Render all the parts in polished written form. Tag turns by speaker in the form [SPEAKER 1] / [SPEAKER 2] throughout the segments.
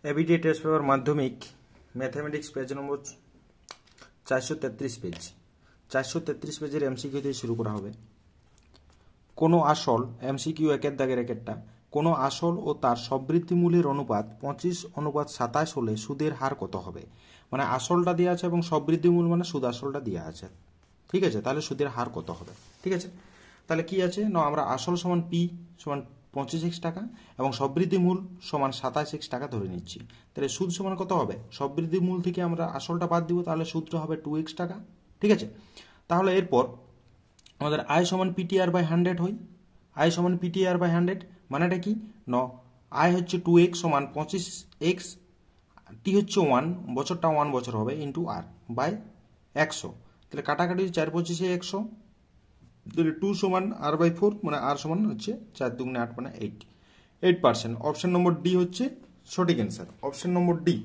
[SPEAKER 1] ABD test paper মাধ্যমিক mathematics page নম্বর 433 page 433 পেজের MCQ দিয়ে শুরু করা হবে। কোনো আসল এমসিকিউ একের দাগের একেরটা কোনো আসল ও তার সবৃদ্ধিমূলের অনুপাত 25:27 হলে সুদের হার কত হবে। মানে আসলটা দেওয়া আছে এবং সবৃদ্ধিমূল মানে সুদ আসলটা দেওয়া আছে, ঠিক আছে। তাহলে সুদের হার কত হবে, ঠিক আছে। তাহলে কি আছে না, আমরা আসল সমান পি সমান 25x টাকা এবং সবৃদ্ধিমূল সমান 27x টাকা ধরে নিচ্ছি। তাহলে সুদ সমান কত হবে, সবৃদ্ধিমূল থেকে আমরা আসলটা বাদ দিব, তাহলে সুদটা হবে 2x টাকা, ঠিক আছে। তাহলে এরপর আমাদের আয় সমান পিটিআর বাই 100 হয়। আয় সমান পিটিআর বাই 100 মানেটা কি ন, আয় হচ্ছে 2x সমান 25x, টি হচ্ছে 1, বছরটা 1 বছর হবে, ইন্টু আর বাই 100। তাহলে কাটাকাটি 4 25 100, তাহলে 2 সমান আর বাই 4, মানে আর সমান হচ্ছে 4 2 8 মানে 8%। অপশন নম্বর ডি হচ্ছে সঠিক অ্যান্সার, অপশন নম্বর ডি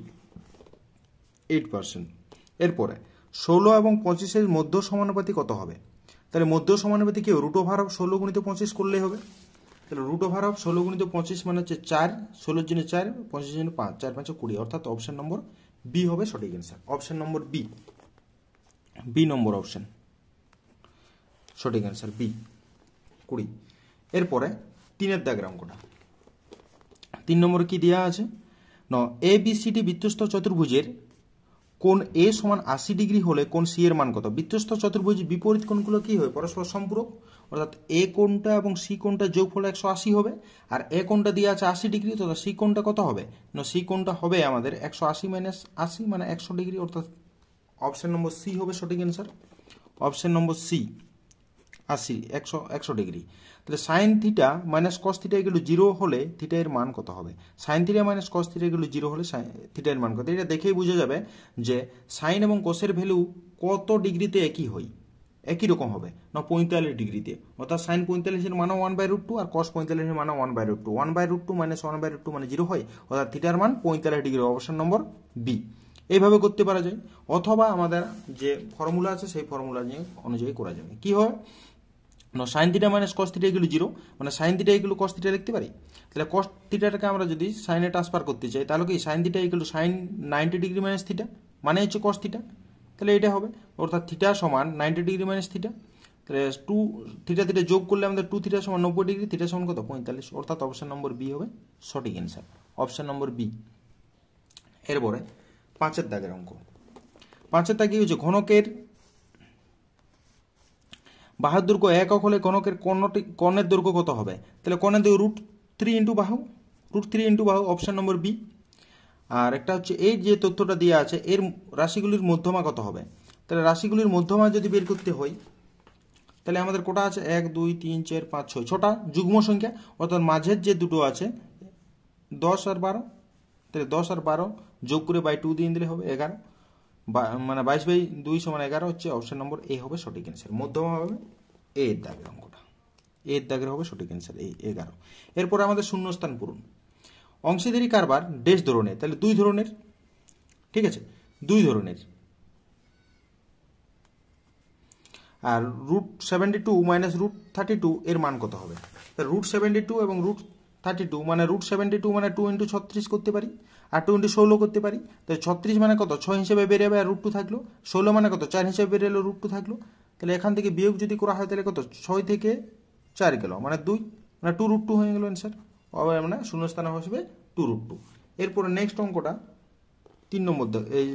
[SPEAKER 1] 8%। এরপরে 16 এবং 25-এর মধ্য সমানুপাতি কত হবে। তাহলে মধ্য সমানুপাতি কি, রুট ওভার অফ 16 গুণিত 25 করলেই হবে। তাহলে রুট ওভার অফ 16 গুণিত 25 মানে হচ্ছে 4, 16 জন্য 4, 25 জন্য 5, 4 5 20, অর্থাৎ অপশন নম্বর বি হবে সঠিক অ্যান্সার। অপশন নম্বর বি, বি নম্বর অপশন সঠিক অ্যান্সার বি 20। এরপরে 3-এর দাগের অঙ্কটা, 3 নম্বরে কি দেওয়া আছে ন, এ বি সি ডি বৃত্তস্থ চতুর্ভুজের কোণ এ সমান 80 ডিগ্রি হলে কোণ সি এর মান কত। বৃত্তস্থ চতুর্ভুজ বিপরীত কোণগুলো কি হয়, পরস্পর সম্পূরক, অর্থাৎ এ কোণটা এবং সি কোণটা যোগফল 180 হবে। আর এ কোণটা দিয়ে আছে 80 ডিগ্রি, তথা সি কোণটা কত হবে না, সি কোণটা হবে আমাদের 180 মাইনাস 80 মানে 100 ডিগ্রি, অর্থাৎ অপশন নম্বর সি হবে সঠিক অ্যান্সার। অপশন নম্বর সি 80 100 ডিগ্রি। তাহলে sine theta minus cos theta এগুলো 0 হলে থিটা এর মান কত হবে। Sine theta minus cos theta এগুলো 0 হলে থিটা এর মান কত। এটা দেখেই বোঝা যাবে যে সাইন এবং কোসের ভ্যালু কত ডিগ্রিতে একই হয়, একই রকম হবে না 45 ডিগ্রিতে, অর্থাৎ সাইন 45 এর মানও 1/√2 আর কস 45 এর মানও 1/√2, 1/√2 মাইনাস 1/√2 মানে 0 হয়, অর্থাৎ থিটার মান 45 ডিগ্রি। অপশন নম্বর বি। এইভাবে করতে পারা যায়, অথবা আমাদের যে ফর্মুলা আছে সেই ফর্মুলা নিয়ে অনুযায়ী করা যাবে। কি হয় না, sign theta minus cos theta এগুলো 0, মানে সাইন থিটা এগুলো কস থিটা লিখতে পারি। তাহলে কস থিটাটাকে আমরা যদি সাইনে ট্রান্সফার করতে চাই, তাহলে কি সাইন থিটা এগুলো সাইন 90 ডিগ্রি মাইনাস থিটা মানে হচ্ছে কস থিটা, তাহলে এটা হবে, অর্থাৎ থিটা সমান 90 ডিগ্রি মাইনাস থিটা। তাহলে 2 থিটা থিটা যোগ করলে আমাদের 2 থিটা সমান 90 ডিগ্রি, থিটা সমান কত 45, অর্থাৎ অপশন নম্বর বি হবে সঠিক অ্যান্সার, অপশন নম্বর বি। এরপরে 5-এর দাগের অঙ্ক, 5-এর দাগে হচ্ছে ঘনকের বাহুর দৈর্ঘ্য একক হলে ঘনকের কর্ণের দৈর্ঘ্য কত হবে। তাহলে কর্ণের দৈর্ঘ্য √3 ইন্টু বাহু, √3 ইন্টু বাহু, অপশন নম্বর বি। আর একটা হচ্ছে এই যে তথ্যটা দেওয়া আছে এর রাশিগুলির মধ্যমা কত হবে। তাহলে রাশিগুলির মধ্যমা যদি বের করতে হয়, তাহলে আমাদের কোটা আছে 1 2 3 4 5 6, 6টা যুগ্ম সংখ্যা, অর্থাৎ মাঝের যে দুটো আছে 10 আর 12, তাহলে 10 আর 12 যোগ করে বাই 2 দিয়ে দিলে হবে 11, মানে 22/2 সমান 11 হচ্ছে অপশন নম্বর এ হবে সঠিক অ্যান্সার। মধ্যমা হবে এ এর দাগের অঙ্কটা, এর দাগের হবে সঠিক অ্যান্সার এই 11। এরপর আমাদের শূন্যস্থান পূরণ। অংশীদারি কারবার ডেশ ধরনের, তাহলে 2 ধরনের, ঠিক আছে 2 ধরনের। আর √72 মাইনাস √32 এর মান কত হবে। √72 এবং √32 মানে √72 মানে 2 ইন্টু 36 করতে পারি, আর 2 ইন্টু 16 করতে পারি। তাহলে 36 মানে কত 6 হিসেবে বেরিয়ে যাবে, আর √2 থাকলো। 16 মানে কত 4 হিসেবে বেরিয়ে এলো, √2 থাকলো। তাহলে এখান থেকে বিয়োগ যদি করা হয় তাহলে কত 6 থেকে 4 গেল, মানে 2, মানে 2√2 হয়ে গেল অ্যান্সার, মানে শূন্যস্থানে হবে 2√2। এরপরে নেক্সট অঙ্কটা 3 নম্বর, এই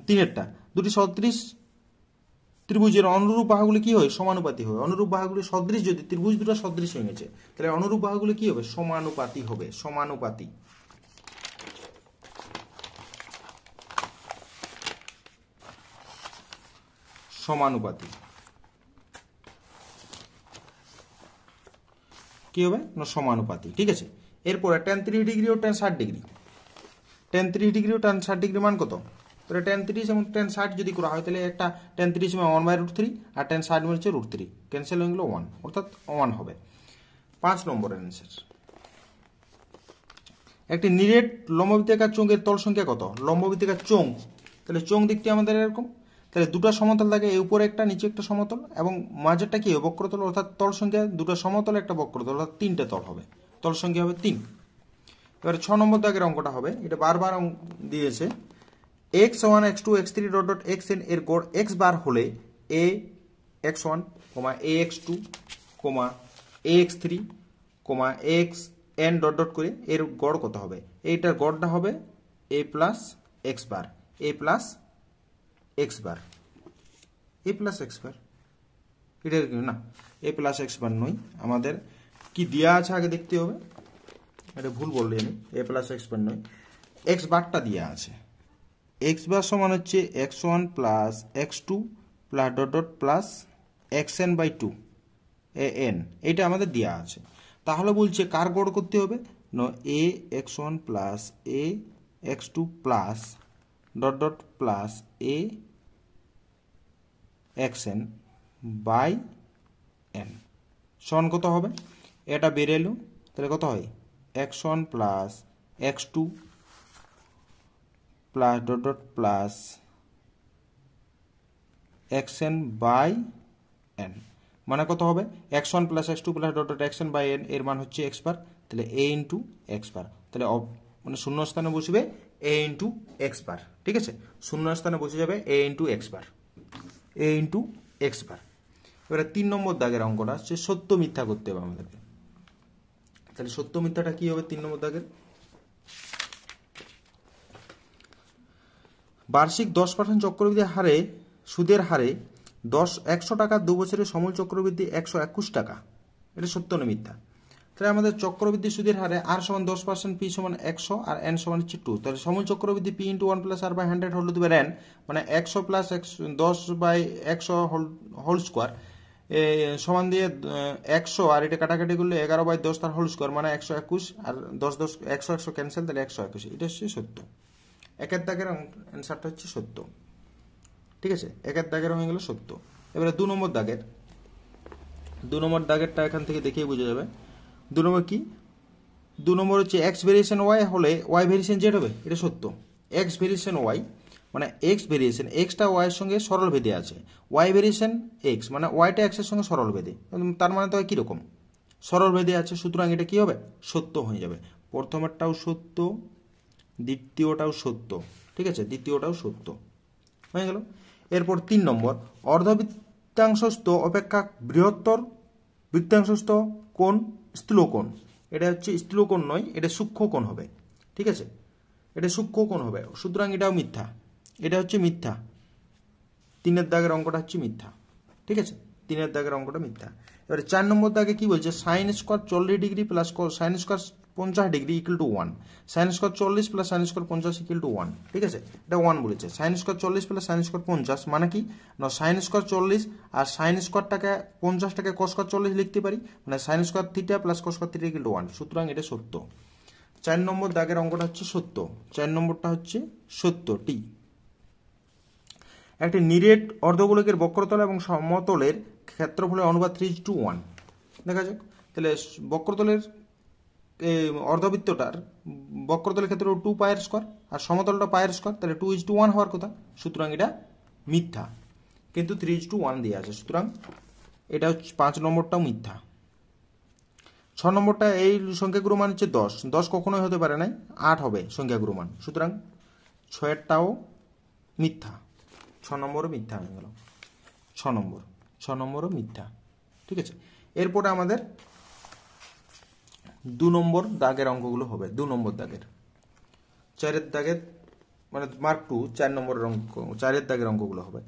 [SPEAKER 1] 3-এরটা, দুটি সদৃশ ত্রিভুজের অনুরূপ বাহুগুলি কি হয়, সমানুপাতি হয়। অনুরূপ বাহুগুলি সদৃশ, যদি ত্রিভুজ দুটো সদৃশ হয়ে গেছে তাহলে অনুরূপ বাহুগুলি কি হবে, সমানুপাতি হবে, সমানুপাতি। সমানুপাতি কি হবে না, সমানুপাতি, ঠিক আছে। এরপরে tan 30 ডিগ্রি ও tan 60 ডিগ্রি, tan 30 ডিগ্রি ও tan 60 ডিগ্রি মান কত। তাহলে tan 30 এবং tan 60 যদি করা হয় তাহলে একটা tan 30 মানে 1/√3 আর tan 60 মানে হচ্ছে √3, ক্যান্সেল হয়ে গেল 1, অর্থাৎ 1 হবে 5 নম্বরের অ্যান্সার। একটি নিরেট লম্ববৃত্তাকার চোঙের তল সংখ্যা কত। লম্ববৃত্তাকার চোঙ, তাহলে চোঙ দিকটি আমাদের এরকম, তাহলে দুটো সমতল থাকে, এই উপরে একটা নিচে একটা সমতল, এবং মাঝেরটা কি বক্রতল, অর্থাৎ তল সংখ্যা দুটো সমতল একটা বক্রতল, অর্থাৎ 3টে তল হবে, তল সংখ্যা হবে 3। এবারে 6 নম্বর দাগের অঙ্কটা হবে, এটা বারবার দিয়েছে x1 x2 x3 dot dot xn এর গড় x বার হলে a x1 a x2 a x3 a xn dot dot করে এর গড় কত হবে। এইটার গড়টা হবে a plus x bar, a plus x bar, a plus x বার, এটা না a প্লাস x বার নয়, আমাদের কি দেওয়া আছে আগে দেখতে হবে, এটা ভুল বললি আমি, a প্লাস x বার নয়, x বারটা দেওয়া আছে। x বার সমান হচ্ছে x1 plus x2 plus dot dot plus xn by 2 an, এটা আমাদের দেওয়া আছে। তাহলে বলছে কার গড় করতে হবে, না a x1 plus a x2 plus dot dot plus a xn by n সমান কত হবে, এটা বেড়ে এলো, তাহলে কত হয় x1 plus x2 plus dot dot plus xn by n, মানে কত হবে x1 plus x2 plus dot dot xn by n, এর মান হচ্ছে x বার, তাহলে a ইন্টু x বার, তাহলে মানে শূন্য স্থানে বসবে a ইন্টু x বার, ঠিক আছে, শূন্য স্থানে বসে যাবে a into x bar, a into x বার। এবারে 3 নম্বর দাগের অঙ্কটা হচ্ছে সত্য মিথ্যা করতে হবে আমাদেরকে। তাহলে সত্য মিথ্যাটা কি হবে 3 নম্বর দাগের, বার্ষিক 10% চক্রবৃদ্ধি হারে সুদের হারে 100 টাকা 2 বছরের সমূল চক্রবৃদ্ধি 121 টাকা, এটা সত্য না মিথ্যা। তাহলে আমাদের চক্রবৃদ্ধি সুদের হারে r সমান 10%, p সমান 100 আর n সমান হচ্ছে 2, তাহলে সমূল চক্রবৃদ্ধি p into 1 plus r by 100 whole to the power n, মানে 100 প্লাস 10 বাই 100 হোল স্কোয়ার সমান দিয়ে 100, আর এটা কাটাকাটি করলে 11 বাই 10 তার হোল স্কোয়ার, মানে 121, আর 10 10 100 100 ক্যান্সেল, তাহলে 121, এটা হচ্ছে সত্য। একের দাগের অ্যান্সারটা হচ্ছে সত্য, ঠিক আছে, একের দাগের হয়ে গেল সত্য। এবারে 2 নম্বর দাগের, 2 নম্বর দাগেরটা এখান থেকে দেখেই বোঝা যাবে। 2 নম্বর কি, 2 নম্বর হচ্ছে এক্স ভেরিয়েশন ওয়াই হলে ওয়াই ভেরিয়েশন জেড হবে, এটা সত্য। এক্স ভেরিয়েশন ওয়াই মানে এক্স ভেরিয়েশন, এক্সটা ওয়াইয়ের সঙ্গে সরল ভেদে আছে, ওয়াই ভেরিয়েশন এক্স মানে ওয়াইটা এক্সের সঙ্গে সরল ভেদে, তার মানে তো কীরকম সরল ভেদে আছে, সুতরাং এটা কি হবে সত্য হয়ে যাবে। প্রথমেরটাও সত্য, দ্বিতীয়টাও সত্য, ঠিক আছে, দ্বিতীয়টাও সত্য হয়ে গেল। এরপর 3 নম্বর, অর্ধবৃত্তাংশস্থ অপেক্ষা বৃহত্তর বৃত্তাংশস্থ কোণ স্থূলকোণ, এটা হচ্ছে স্থূলকোণ নয়, এটা সূক্ষ্মকোণ হবে, ঠিক আছে, এটা সূক্ষ্মকোণ হবে, সুতরাং এটাও মিথ্যা, এটা হচ্ছে মিথ্যা। 3 দাগের অঙ্কটা হচ্ছে মিথ্যা, ঠিক আছে, 3 দাগের অঙ্কটা মিথ্যা। এবারে 4 নম্বর দাগে কি বলছে, sine square 40 degree plus sine square 50 degree equal to 1, sine square 40 plus sine square 50 equal to 1, ঠিক আছে, এটা 1 বলেছে। Sine square 40 plus sine square 50 মানে কি, না সাইন স্কোয়ার 40 আর সাইন স্কোয়ারটাকে 50টাকে কস স্কোয়ার 40 লিখতে পারি, মানে sine square theta plus cos square theta equal to 1, সুতরাং এটা সত্য। 4 নম্বর দাগের অঙ্কটা হচ্ছে সত্য, 4 নম্বরটা হচ্ছে সত্য টি। একটি নিরেট অর্ধগোলকের বক্রতল এবং সমতলের ক্ষেত্রফলের অনুপাত 3:1, দেখা যাক। তাহলে বক্রতলের অর্ধবৃত্তটার বক্রতলের ক্ষেত্রে 2 পায়ের স্কোয়ার আর সমতলটা পায়ের স্কোয়ার, তাহলে 2:1 হওয়ার কথা, সুতরাং এটা মিথ্যা, কিন্তু 3:1 দিয়ে আছে, সুতরাং এটা হচ্ছে 5 নম্বরটাও মিথ্যা। 6 নম্বরটা এই সংখ্যাগুরু মান হচ্ছে 10, 10 কখনোই হতে পারে না, 8 হবে সংখ্যাগুরু মান, সুতরাং 6টাও মিথ্যা, 6 নম্বরও মিথ্যা হয়ে গেল, 6 নম্বরও মিথ্যা, ঠিক আছে। এরপরে আমাদের 2 নম্বর দাগের অঙ্কগুলো হবে, 2 নম্বর দাগের 4 দাগের মানে মার্ক 2 4 নম্বরের অঙ্ক, 4 দাগের অঙ্কগুলো হবে।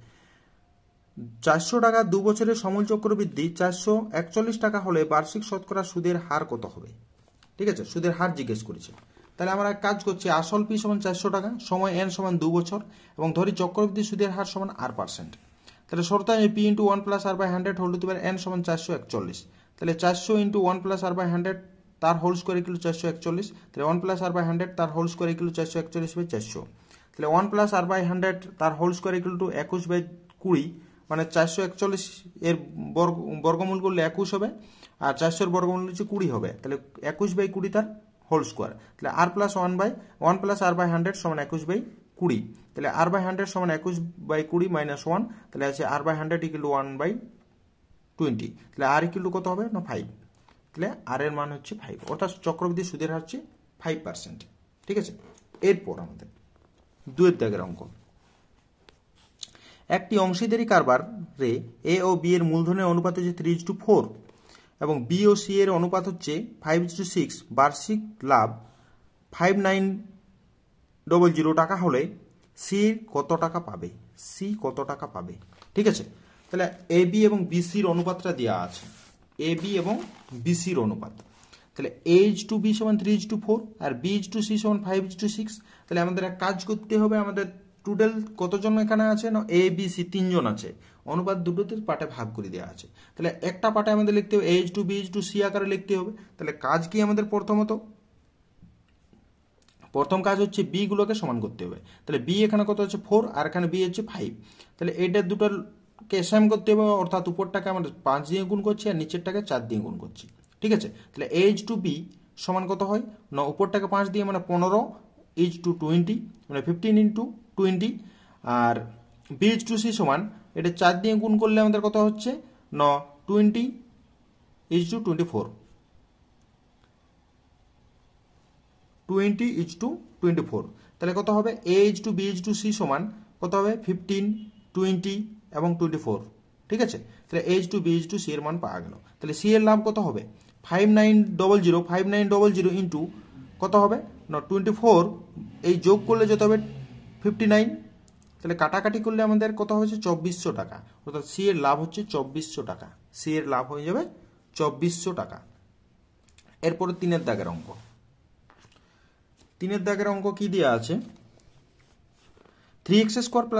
[SPEAKER 1] 400 টাকা 2 বছরের সমূল চক্রবৃদ্ধি 441 টাকা হলে বার্ষিক শতকরা সুদের হার কত হবে, ঠিক আছে, সুদের হার জিজ্ঞেস করেছে। তাহলে আমরা কাজ করছি, আসল পি সমান 400 টাকা, সময় এন সমান 2 বছর, এবং ধরি চক্রবৃদ্ধি সুদের হার সমান r%। তাহলে শর্ত আমি P into 1 plus r by 100 whole to the power n সমান 441, তাহলে 400 ইন্টু 1 প্লাস r বাই 100 তার হোল স্কোয়ার ইকুয়াল 441, তাহলে 1 প্লাস r বাই 100 তার হোল স্কোয়ার ইকুয়াল 441 বাই 400, তাহলে 1 প্লাস r বাই 100 তার whole square equal to 21 by 20, মানে 441 এর বর্গমূল করলে 21 হবে, আর 400 বর্গমূল হচ্ছে 20 হবে, তাহলে 21 বাই 20 তার হোল স্কোয়ার, তাহলে r plus 1 plus r by 100 সমান 21 বাই 20, তাহলে r বাই 100 সমান 21 বাই 20 মাইনাস 1, তাহলে আছে r by 100 equal to 1 by 20, তাহলে r ইকুয়াল টু কত হবে না 5, তাহলে r এর মান হচ্ছে 5, অর্থাৎ চক্রবৃদ্ধি সুদের হার হচ্ছে 5%। ঠিক আছে, এরপর আমাদের 2 দাগের অঙ্ক। একটি অংশীদারি কারবারে এ ও বি এর মূলধনের অনুপাত হচ্ছে 3:4 এবং বি ও সি এর অনুপাত হচ্ছে 5:6। বার্ষিক লাভ 5900 টাকা হলে সি কত টাকা পাবে? সি কত টাকা পাবে? ঠিক আছে, তাহলে এ বি এবং বিসির অনুপাতটা দেওয়া আছে, এ বি এবং বিসির অনুপাত। তাহলে A/B সমান 3:4 আর B/C সমান 5:6। তাহলে আমাদের এক কাজ করতে হবে, আমাদের টোটাল কতজন এখানে আছে না, এ বি সি 3 জন আছে, অনুপাত দুটোতে পার্টে ভাগ করে দেওয়া আছে। তাহলে একটা পার্টে আমাদের লিখতে হবে A/B/C আকারে লিখতে হবে। তাহলে কাজ কি আমাদের? প্রথম কাজ হচ্ছে বি গুলোকে সমান করতে হবে। তাহলে বি এখানে কত হচ্ছে 4 আর এখানে বি হচ্ছে 5। তাহলে এটা দুটোকে সেম করতে হবে, অর্থাৎ উপরটাকে আমরা 5 দিয়ে গুণ করছি আর নিচেরটাকে 4 দিয়ে গুণ করছি। ঠিক আছে, তাহলে A/B সমান কত হয় না, উপরটাকে 5 দিয়ে মানে 15:20 মানে 15 × 20, আর B/C সমান এটা 4 দিয়ে গুণ করলে আমাদের কত হচ্ছে না 20:24, 20:24। তাহলে কত হবে? A/B/C সমান কত হবে? 15, 20 এবং 24। ঠিক আছে, তাহলে A/B/C এর মান পাওয়া গেল। তাহলে সি এর লাভ কত হবে? 5900 ইন্টু কত হবে না 24, এই যোগ করলে যেতে হবে 59। তাহলে কাটাকাটি করলে আমাদের কত হচ্ছে 2400 টাকা, অর্থাৎ সি এর লাভ হচ্ছে 2400 টাকা। সি এর লাভ হয়ে যাবে 2400 টাকা। এরপরে 3 দাগের অঙ্ক। 3 দাগের অঙ্ক কি দেওয়া আছে? 3x²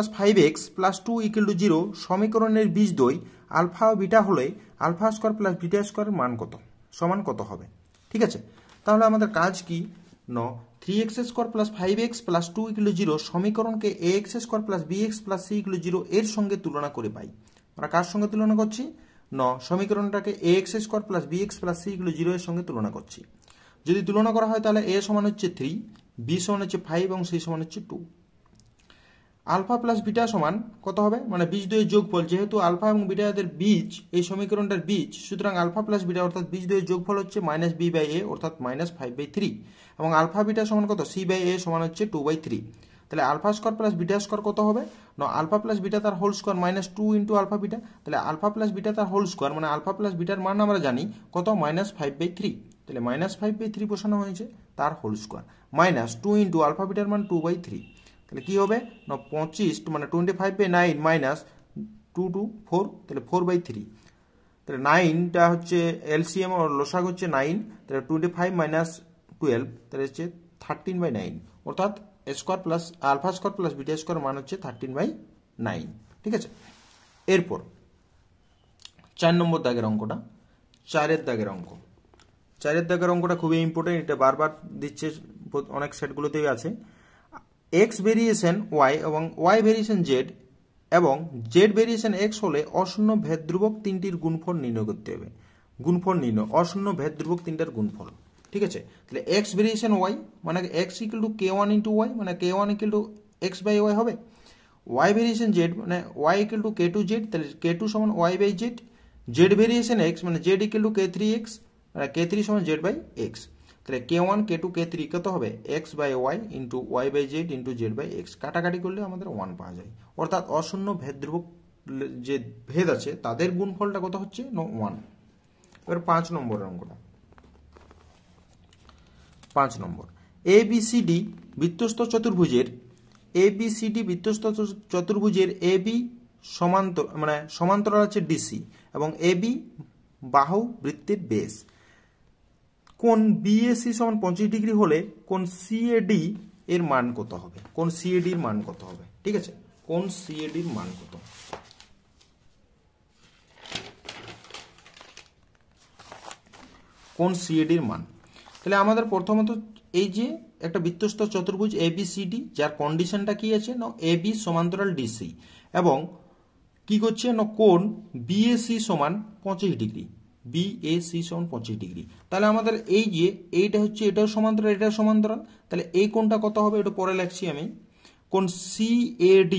[SPEAKER 1] + 5x + 2 = 0 সমীকরণের বীজদ্বয় আলফা ও বিটা হলে α² + β² মান কত? সমান কত হবে? ঠিক আছে, তাহলে আমাদের কাজ কি ন 3x² + 5x + 2 = 0 সমীকরণকে ax² + bx + c = 0 এর সঙ্গে তুলনা করে পাই। আমরা কার সঙ্গে তুলনা করছি? ন সমীকরণটাকে ax² + bx + c = 0 এর সঙ্গে তুলনা করছি। যদি তুলনা করা হয় তাহলে a সমান হচ্ছে 3, b সমান হচ্ছে 5 এবং c সমান হচ্ছে 2। আলফা প্লাস বিটা সমান কত হবে? মানে বীজদ্বয়ের যোগফল, যেহেতু আলফা এবং বিটা এদের বীজ, এই সমীকরণটার বীজ, সুতরাং আলফা প্লাস বিটা অর্থাৎ বীজদ্বয়ের যোগফল হচ্ছে -b/a অর্থাৎ -5/3 এবং আলফা বিটা সমান কত? c/a সমান হচ্ছে 2/3। তাহলে α² + β² কত হবে না, আলফা প্লাস বিটা তার হোল স্কোয়ার -2 × আলফা বিটা। তাহলে আলফা প্লাস বিটা তার হোল স্কোয়ার মানে আলফা প্লাস বিটার মান আমরা জানি কত? -5/3। তাহলে -5/3 বসানো হয়েছে, তার হোল স্কোয়ার -2 × আলফা বিটার মান 2/3। তাহলে কি হবে না 25 মানে 25/9 -2 to 4, তাহলে 4/3। তাহলে 9টা হচ্ছে এলসিএম ও লসাগু হচ্ছে 9, তাহলে 25 - 12 তাহলে হচ্ছে 13/9, অর্থাৎ স্কোয়ার প্লাস α² + β² মান হচ্ছে 13/9। ঠিক আছে, এরপর 4 নম্বর দাগের অঙ্কটা। 4 দাগের অঙ্ক। 4 দাগের অঙ্কটা খুবই ইম্পর্টেন্ট, এটা বারবার দিচ্ছে, অনেক সেটগুলোতেই আছে। x ভেরিয়েশন y এবং y ভেরিয়েশন z এবং z ভেরিয়েশন x হলে অশূন্য ভেদ ধ্রুবক তিনটির গুণফল নির্ণয় করতে হবে। গুণফল নির্ণয়, অশূন্য ভেদ ধ্রুবক তিনটার গুণফল। ঠিক আছে, তাহলে x ভেরিয়েশন y মানে x = k1 × y মানে k1 = x/y হবে। y ভেরিয়েশন z মানে y = k2z, তাহলে k2 সমান y/z। z ভেরিয়েশন x মানে z = k3x মানে k3 সমান z/x। তাহলে k1 k2 k3 কত হবে? x/y × y/z × z/x। কাটাকাটি করলে আমাদের 1 পাওয়া যায়, অর্থাৎ অশূন্য ভেদ ধ্রুবক যে ভেদ আছে তাদের গুণফলটা কত হচ্ছে? 1। এবার 5 নম্বরের অঙ্কটা। 5 নম্বর, ABCD বৃত্তস্থ চতুর্ভুজের AB সমান্তরাল হচ্ছে DC এবং AB বাহু বৃত্তের বেস। কোণ BAC সমান 25 ডিগ্রি হলে কোণ CAD এর মান কত হবে? কোণ CAD এর মান কত হবে? ঠিক আছে, কোণ CAD এর মান কত? কোণ CAD এর মান, তাহলে আমাদের প্রথমত এই যে একটা বৃত্তস্থ চতুর্ভুজ ABCD যার কন্ডিশনটা কি আছে না AB সমান্তরাল DC এবং কি করছে না কোণ BAC সমান 25 ডিগ্রি, BAC সমান 25 ডিগ্রি। তাহলে আমাদের এই যে এইটা হচ্ছে এটাও সমান্তরাল এটাও সমান্তরাল, তাহলে এই কোণটা কত হবে এটা পরে লিখছি আমি। কোণ CAB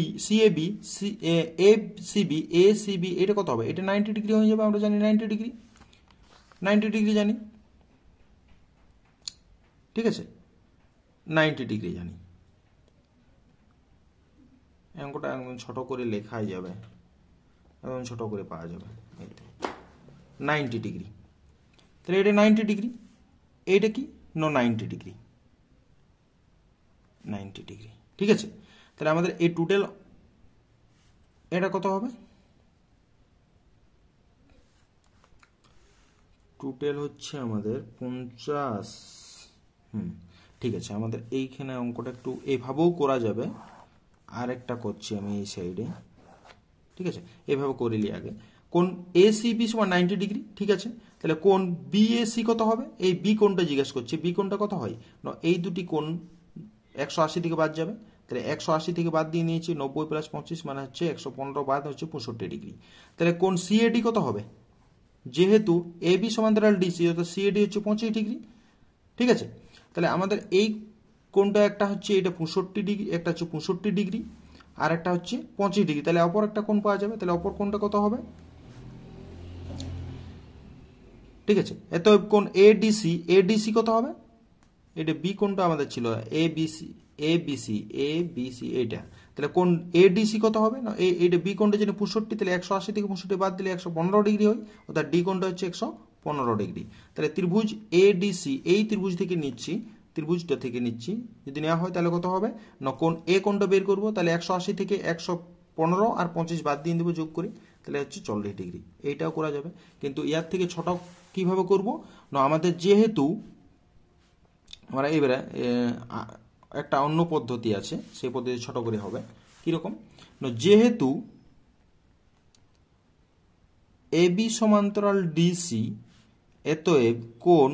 [SPEAKER 1] ACB এটা কত হবে? এটা 90 ডিগ্রি হয়ে যাবে, আমরা জানি 90 ডিগ্রি জানি। ঠিক আছে, 90 ডিগ্রি জানি, অঙ্কটা একদম ছোট করে লেখাই যাবে, একদম ছোট করে পাওয়া যাবে। 90 ডিগ্রি, তাহলে এটা 90 ডিগ্রি, এইটা কি? 90 ডিগ্রি, 90 ডিগ্রি। ঠিক আছে, তাহলে আমাদের এই টোটাল এটা কত হবে? টোটাল হচ্ছে আমাদের 50। ঠিক আছে, আমাদের এইখানে অঙ্কটা একটু এইভাবেও করা যাবে, আর একটা করছি আমি এই সাইডে। ঠিক আছে, এইভাবে করে নিই আগে। কোন এসিবি সমান 90 ডিগ্রি। ঠিক আছে, তাহলে কোন বিএসি কত হবে? এই বি কোণটা জিজ্ঞেস করছে, বি কোণটা কত হয় না, এই দুটি কোণ 180 থেকে বাদ যাবে, তাহলে 180 থেকে বাদ দিয়ে নিয়েছি 90 প্লাস 25 মানে হচ্ছে 115 বাদ হচ্ছে 65 ডিগ্রি। তাহলে কোন সিএডি কত হবে? যেহেতু এবি সমান্তরাল ডিসি, অর্থাৎ সিএডি হচ্ছে 25 ডিগ্রি। ঠিক আছে, তাহলে আমাদের এই কোণটা একটা হচ্ছে এটা 65 ডিগ্রি, একটা হচ্ছে 65 ডিগ্রি, আর একটা হচ্ছে 25 ডিগ্রি, তাহলে অপর একটা কোণ পাওয়া যাবে। তাহলে অপর কোণটা কত হবে? ঠিক আছে, এত কোণ এডিসি, এডিসি কত হবে? এটা বি কোণটা আমাদের ছিল এবিসি, এবিসি, এবিসি এইটা, তাহলে কোণ এডিসি কত হবে না, এইটা বি কোণটা যেন 65, তাহলে 180 থেকে 65 বাদ দিলে 115 ডিগ্রি হয়, অর্থাৎ ডি কোণটা হচ্ছে 115 ডিগ্রি। তাহলে ত্রিভুজ এডিসি, এই ত্রিভুজ থেকে নিচ্ছি, ত্রিভুজটা থেকে নিচ্ছি, যদি নেওয়া হয় তাহলে কত হবে না, কোণ এ কোণটা বের করবো, তাহলে 180 থেকে 115 আর 25 বাদ দিয়ে দেবো যোগ করে, তাহলে হচ্ছে 40 ডিগ্রি। এইটাও করা যাবে, কিন্তু ইয়ার থেকে ছোট কিভাবে করব না, আমাদের যেহেতু আমরা এবারে একটা অন্য পদ্ধতি আছে, সেই পদ্ধতি ছোট করে হবে। কিরকম না, যেহেতু এবি সমান্তরাল ডিসি, এতএব কোণ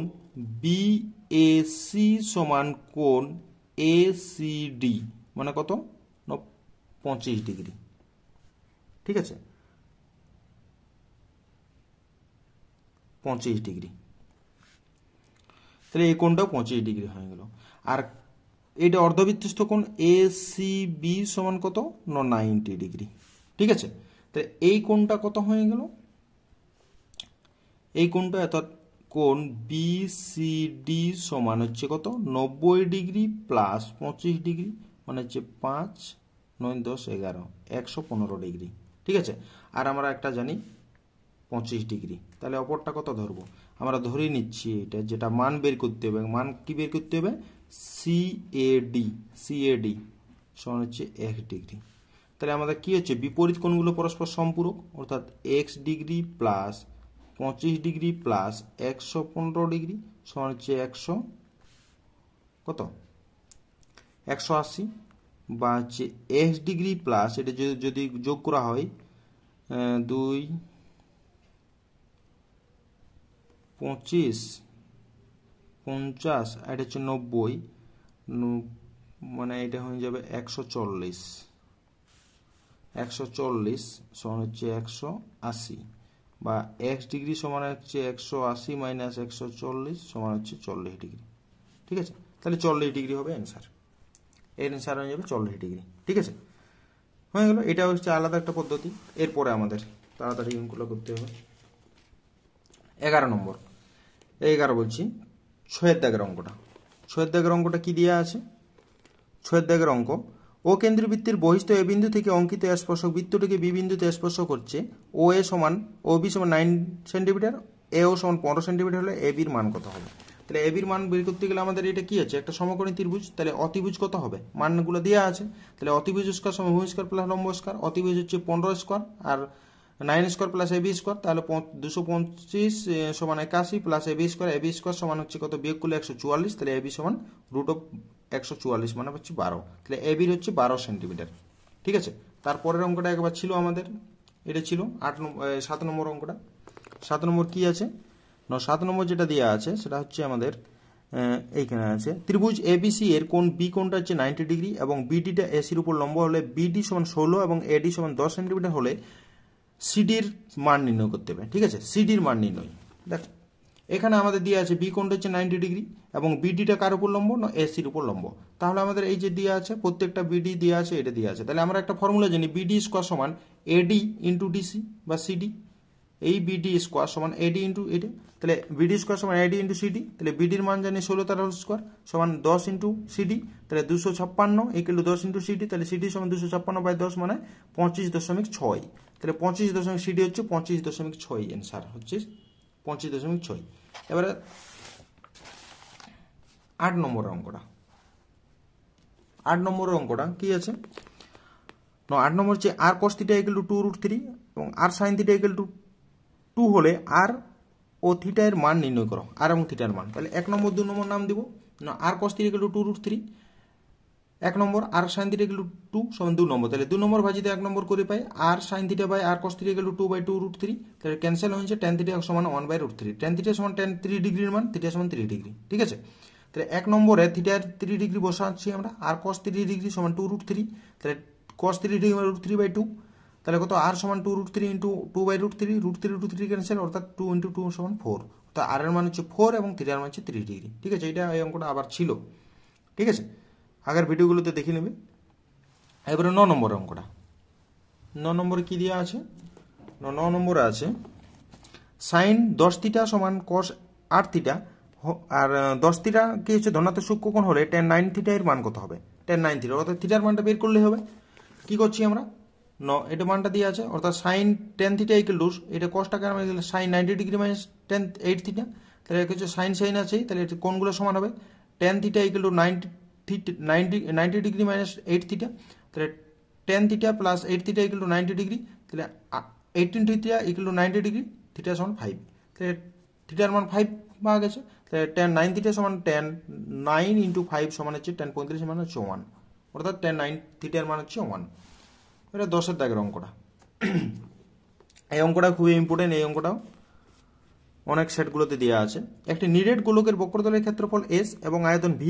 [SPEAKER 1] বিএসি সমান কোণ এসিডি মানে কত না 25 ডিগ্রি। ঠিক আছে, 25 ডিগ্রি, তাহলে এই কোণটাও 25 ডিগ্রি হয়ে গেল। আর এটা অর্ধবৃত্তস্থ কোণ এসিবি সমান কত না 90 ডিগ্রি। ঠিক আছে, তাহলে এই কোণটা কত হয়ে গেল? এই কোণটা অর্থাৎ কোণ বিসিডি সমান হচ্ছে কত 90 ডিগ্রি প্লাস 25 ডিগ্রি মানে হচ্ছে 5, 9, 10, 11, 115 ডিগ্রি। ঠিক আছে, আর আমরা একটা জানি 25 ডিগ্রি, তাহলে অপরটা কত ধরবো? আমরা ধরে নিচ্ছি এটা, যেটা মান বের করতে হবে, মান কি বের করতে হবে? সিএডি, সিএডি সমান হচ্ছে 1 ডিগ্রি। তাহলে আমাদের কি হচ্ছে, বিপরীত কোণগুলো পরস্পর সম্পূরক, অর্থাৎ x degree plus 25 degree plus 115 degree সমান হচ্ছে 100 কত 180, বা হচ্ছে এক্স ডিগ্রি প্লাস এটা যদি যোগ করা হয় 2, 25, 50 আর এটা হচ্ছে 90, মানে এটা হয়ে যাবে 140, 140 সমান হচ্ছে 180, বা এক্স ডিগ্রি সমান হচ্ছে 180 মাইনাস 140 সমান হচ্ছে 40 ডিগ্রি। ঠিক আছে, তাহলে 40 ডিগ্রি হবে অ্যান্সার, এর অ্যান্সার হয়ে যাবে 40 ডিগ্রি। ঠিক আছে, হয়ে গেল, এটা হচ্ছে আলাদা একটা পদ্ধতি। এরপরে আমাদের তাড়াতাড়ি অঙ্কগুলো করতে হবে। 11 নম্বর, 11 বলছি 6 দাগের অঙ্কটা। 6 দাগের অঙ্কটা কি দেওয়া আছে? 6 দাগের অঙ্ক, ও কেন্দ্রীয় বৃত্তের বহিস্থ এ বিন্দু থেকে অঙ্কিত স্পর্শক বৃত্তটিকে বি বিন্দুতে স্পর্শ করছে। ও এ সমান, ও বি সমান 9 সেন্টিমিটার, এ ও সমান 15 সেন্টিমিটার হলে এ বির মান কত হবে? তাহলে এ বির মান বের করতে গেলে আমাদের এটা কি আছে, একটা সমকোণী ত্রিভুজ, তাহলে অতিভুজ কত হবে? মানগুলো দেওয়া আছে, তাহলে অতিভুজ স্কয়ার সমান ভূমি স্কয়ার প্লাস লম্ব স্কয়ার, অতিভুজ হচ্ছে 15 স্কয়ার আর 9 স্কয়ার প্লাস এবি স্কয়ার, তাহলে 225 সমান 81 প্লাস এবি স্কয়ার সমান হচ্ছে কত, বিয়োগ করলে 144, তাহলে এবি সমান রুট অফ 144 মানে হচ্ছে 12, তাহলে এবির হচ্ছে 12 সেন্টিমিটার। ঠিক আছে, তারপরের অঙ্কটা একবার ছিল আমাদের, এটা ছিল 7 নম্বর অঙ্কটা। 7 নম্বর কি আছে না, 7 নম্বর যেটা দেওয়া আছে সেটা হচ্ছে আমাদের এইখানে আছে, ত্রিভুজ এবিসি এর কোণ বি কোণটা হচ্ছে 90 ডিগ্রি এবং বিডিটা এসির উপর লম্ব হলে বিডি সমান 16 এবং এডি সমান 10 সেন্টিমিটার হলে সিডির মান নির্ণয় করতে হবে। ঠিক আছে, সিডির মান নির্ণয়, দেখ এখানে আমাদের দিয়ে আছে বি কোণটা হচ্ছে 90 ডিগ্রি এবং বিডিটা কার উপর লম্ব না এসির উপর লম্ব, তাহলে আমাদের এই যে দিয়ে আছে প্রত্যেকটা বিডি দিয়ে আছে, এটা দিয়ে আছে, তাহলে আমরা একটা ফর্মুলা জানি, বিডি স্কয়ার সমান এডি ইন্টু ডিসি বা সিডি, এই বিডি স্কোয়ার সমান এডি ইন্টু এডি, তাহলে বিডি স্কোয়ার সমান এডি ইন্টু সিডি, তাহলে বিডির মান জানি 16 তার হোল স্কোয়ার সমান 10 ইন্টু সিডি, তাহলে 256 ইকুয়াল টু 10 ইন্টু সিডি, তাহলে সিডি সমান 256/10 মানে 25.6, তাহলে 25 সিডি হচ্ছে 25.6, অ্যান্সার হচ্ছে 25.6। এবারে 8 নম্বরের অঙ্কটা, 8 নম্বরের অঙ্কটা কি আছে? 8 নম্বর হচ্ছে আর cos থিটা ইকুয়াল টু 2√3 এবং আর sin থিটা ইকুয়াল টু 2 হলে আর ও থিটা এর মান নির্ণয় করো, আর এবং থিটার মান। তাহলে 1 নম্বর 2 নম্বর নাম দিব না, আর cos theta equal to 2√3 1 number, আর sin থিটা ইকুয়াল টু 2 সমান 2 নম্বর, তাহলে 2 নম্বর ভাজিতে 1 নম্বর করে পাই আর sin থিটা বাই আর cos থিটা ইকুয়াল টু 2/2√3, তাহলে ক্যান্সেল হয়েছে tan থিটা সমান 1/√3, tan থিটা সমান 3 ডিগ্রির মান, থিটা সমান 3 ডিগ্রি, ঠিক আছে। তাহলে 1 নম্বরে থিটার 3 ডিগ্রি বসাচ্ছি আমরা, আর cos 3 ডিগ্রি সমান 2√3, তাহলে cos 3 ডিগ্রি মানে √3/2, তাহলে কত আর সমান 2√3 ইন্টু 2/√3, √3 ক্যান্সেল, অর্থাৎ 2 ইন্টু 2 সমান 4, অর্থাৎ আর এর মান হচ্ছে 4 এবং থিটার মান হচ্ছে 3 ডিগ্রি, ঠিক আছে। এটা এই অঙ্কটা আবার ছিল, ঠিক আছে, আগের ভিডিওগুলোতে দেখে নেবে। এবারে 9 নম্বরের অঙ্কটা, 9 নম্বরে কি দেওয়া আছে? 9 নম্বরে আছে সাইন 10 থিটা সমান cos 8 থিটা, আর 10 থিটা কি হচ্ছে ধনাত্মক সূক্ষ্মকোণ হলে tan 9 থিটা এর মান কত হবে? tan 9 থিটা, অর্থাৎ থিটার মানটা বের করলে হবে। কি করছি আমরা? এটা মানটা দিয়ে আছে, অর্থাৎ সাইন 10 থিটা ইকুয়াল টু, এটা cosটাকে আমরা sine 90 degree minus tan 8 theta, তাহলে হচ্ছে সাইন সাইন আছে, তাহলে কোণগুলো সমান হবে tan theta equal two 90 degree minus 8 theta, তাহলে tan theta plus 8 theta equal two 90 degree, তাহলে 18 theta equal two 90 degree, theta সমান 5, তাহলে থিটার মান 5 পাওয়া গেছে, তাহলে tan 9 থিটা সমান tan 9 ইন্টু 5 সমান হচ্ছে tan 35 মান হচ্ছে 1, অর্থাৎ tan 9 থিটার মান হচ্ছে 1। এটা 10-এর দাগের অঙ্কটা, এই অঙ্কটা খুবই ইম্পর্টেন্ট, এই অঙ্কটাও অনেক সেটগুলোতে দেওয়া আছে। একটি নিরেট গোলকের বক্রতলের ক্ষেত্রফল s এবং আয়তন v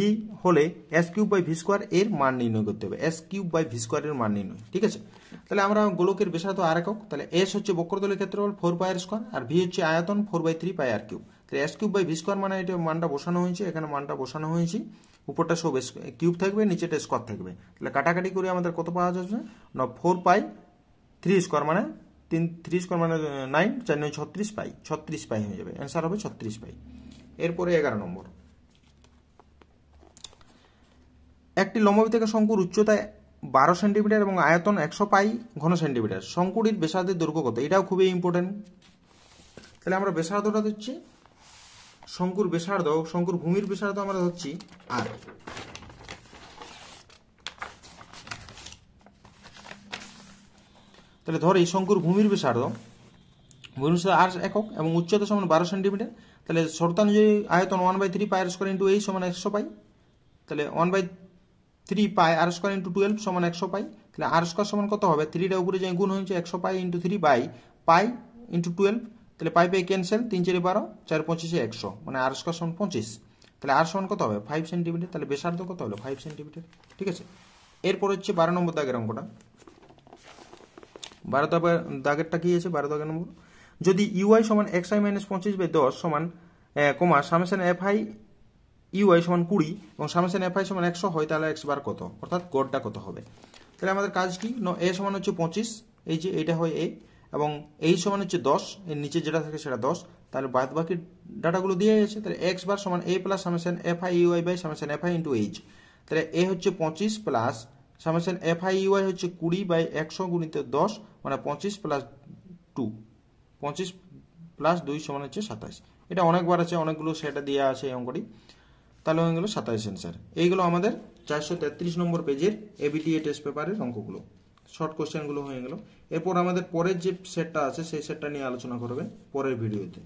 [SPEAKER 1] হলে s³/v² এর মান নির্ণয় করতে হবে, s³/v² এর মান নির্ণয়, ঠিক আছে। তাহলে আমরা গোলকের ব্যাসার্ধ আর একক, তাহলে s হচ্ছে বক্রতলের ক্ষেত্রফল 4πr², আর v হচ্ছে আয়তন 4/3πr³, তাহলে s³/v² মানে এটা মানটা বসানো হয়েছে, এখানে মানটা বসানো হয়েছে, উপরটা সব কিউব থাকবে, নিচেটা স্কোয়ার থাকবে, তাহলে কাটাকাটি করে আমাদের কত পাওয়া যাচ্ছে না 4π3² মানে 3² মানে 9, 4 9 36 পাই হয়ে যাবে, অ্যান্সার হবে 36 পাই। এরপরে 11 নম্বর, একটি লম্ববৃত্তাকার শঙ্কুর উচ্চতা 12 সেন্টিমিটার এবং আয়তন 100 পাই ঘন সেন্টিমিটার, শঙ্কুটির ব্যাসার্ধের দৈর্ঘ্য কত? এটাও খুবই ইম্পর্টেন্ট। তাহলে আমরা ব্যাসার্ধটা দিচ্ছি, শঙ্কুর ব্যাসার্ধ, শঙ্কুর ভূমির ব্যাসার্ধ আমরা ধরছি আর, তাহলে ধরি শঙ্কুর ভূমির ব্যাসার্ধ আর একক এবং উচ্চতা সমান 12 সেন্টিমিটার, তাহলে শর্তানুযায়ী আয়তন 1/3πr² ইন্টু h সমান 100 পাই, তাহলে 1/3πr² ইন্টু 12 সমান 100 পাই, তাহলে r² সমান কত হবে? 3টা উপরে যে গুণ হয়েছে 100 pi into 3 by pi into 12, তাহলে পাই পাই ক্যান্সেল, 3 4 12, 4 25 100 মানে r² সমান 25, তাহলে r সমান কত হবে? 5 সেন্টিমিটার, তাহলে ব্যাসার্ধ কত হলো? 5 সেন্টিমিটার, ঠিক আছে। এরপর হচ্ছে 12 নম্বর দাগের অঙ্কটা, 12 দাগেরটা কি আছে? 12 দাগের নম্বর, যদি ইউআই সমান xi মাইনাস 25/10 সমান কমা সামেশন fi ইউআই সমান 20 এবং সামেশন fi সমান 100 হয়, তাহলে x বার কত, অর্থাৎ গড়টা কত হবে? তাহলে আমাদের কাজ কি, এ সমান হচ্ছে 25, এই যে এটা হয় এ, এবং এই সমান হচ্ছে 10, এর নিচে যেটা থাকে সেটা 10, তাহলে বাদ বাকি ডাটাগুলো দিয়ে আছে, তাহলে x বার সমান a প্লাস summation fi u i by summation fi into h, তাহলে এ হচ্ছে 25 প্লাস সামেশন fi ইউআই হচ্ছে 20 বাই 100 গুণিত 10 মানে 25 প্লাস 2, 25 প্লাস 2 সমান হচ্ছে 27। এটা অনেকবার আছে, অনেকগুলো সেটা দেওয়া আছে এই অঙ্কটি, তাহলে হয়ে গেল 27 অ্যান্সার। এইগুলো আমাদের 433 নম্বর পেজের এবিটিএ টেস্ট পেপারের অঙ্কগুলো, শর্ট কোশ্চেনগুলো হয়ে গেল। এরপর আমাদের পরের যে সেটটা আছে সেই সেটটা নিয়ে আলোচনা করবে পরের ভিডিওতে।